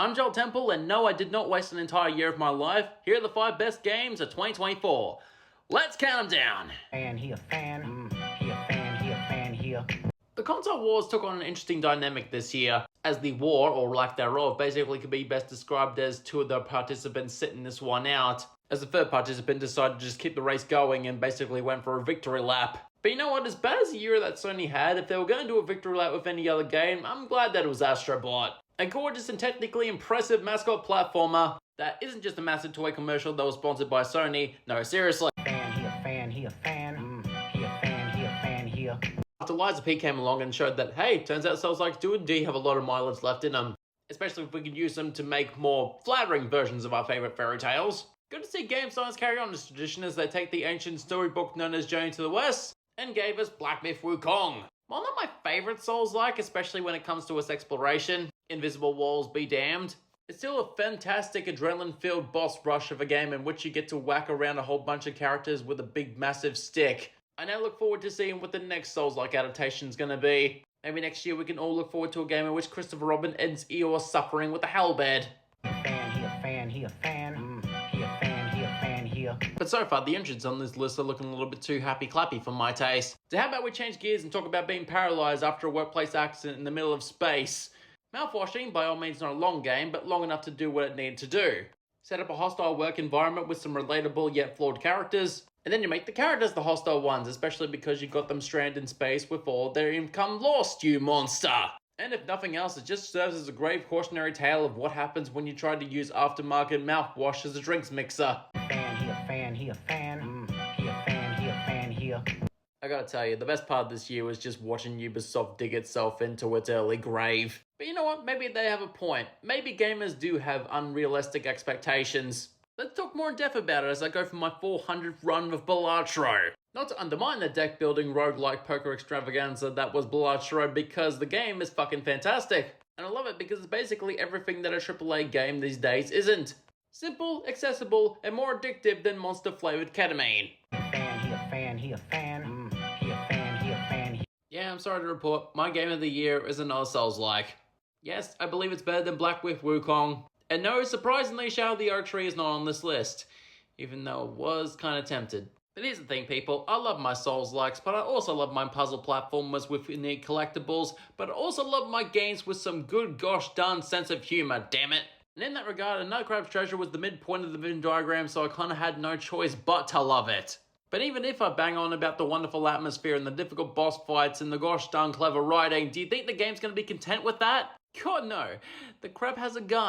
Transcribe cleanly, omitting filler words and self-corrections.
I'm Joel Temple, and no, I did not waste an entire year of my life. Here are the 5 best games of 2024. Let's count them down. Fan, he a fan. He a fan, he a fan, he a... The console wars took on an interesting dynamic this year, as the war, or lack thereof, basically could be best described as 2 of the participants sitting this one out, as the third participant decided to just keep the race going and basically went for a victory lap. But you know what, as bad as the year that Sony had, if they were going to do a victory lap with any other game, I'm glad that it was Astro Bot. A gorgeous and technically impressive mascot platformer that isn't just a massive toy commercial that was sponsored by Sony. No, seriously. Fan, he a fan, he a fan. He a fan, he a fan, he a... After Liza P came along and showed that, hey, turns out Souls like do indeed have a lot of mileage left in them. Especially if we could use them to make more flattering versions of our favourite fairy tales. Good to see Game Science carry on this tradition as they take the ancient storybook known as Journey to the West and gave us Black Myth Wukong. While not my favourite Souls-like, especially when it comes to its exploration, Invisible Walls be damned, it's still a fantastic adrenaline-filled boss rush of a game in which you get to whack around a whole bunch of characters with a big massive stick. I now look forward to seeing what the next Souls-like adaptation is going to be. Maybe next year we can all look forward to a game in which Christopher Robin ends Eeyore suffering with a hellbed. Fan, he a fan, he a fan. He a fan, he a fan, he a... But so far, the entrants on this list are looking a little bit too happy-clappy for my taste. So how about we change gears and talk about being paralysed after a workplace accident in the middle of space? Mouthwashing, by all means not a long game, but long enough to do what it needed to do. Set up a hostile work environment with some relatable yet flawed characters, and then you make the characters the hostile ones, especially because you got them stranded in space with all their income lost, you monster! And if nothing else, it just serves as a grave cautionary tale of what happens when you try to use aftermarket mouthwash as a drinks mixer. Fan, he a fan, he a fan. He a fan, he a fan, he a... I gotta tell you, the best part of this year was just watching Ubisoft dig itself into its early grave. But you know what, maybe they have a point. Maybe gamers do have unrealistic expectations. Let's talk more in depth about it as I go for my 400th run of Balatro. Not to undermine the deck-building roguelike poker extravaganza that was Balatro, because the game is fucking fantastic. And I love it because it's basically everything that a AAA game these days isn't. Simple, accessible, and more addictive than monster-flavored ketamine. Fan, he a fan, he a fan. He a fan, he a fan, he... Yeah, I'm sorry to report, my game of the year is another Souls-like. Yes, I believe it's better than Black Myth Wukong. And no, surprisingly, Shadow of the Oak Tree is not on this list, even though it was kind of tempted. But here's the thing, people, I love my Souls-likes, but I also love my puzzle platformers with unique collectibles, but I also love my games with some good gosh darn sense of humour, damn it. And in that regard, A Nutcraber's Treasure was the midpoint of the Venn diagram, so I kind of had no choice but to love it. But even if I bang on about the wonderful atmosphere and the difficult boss fights and the gosh darn clever writing, do you think the game's going to be content with that? God no, the crap has a gun.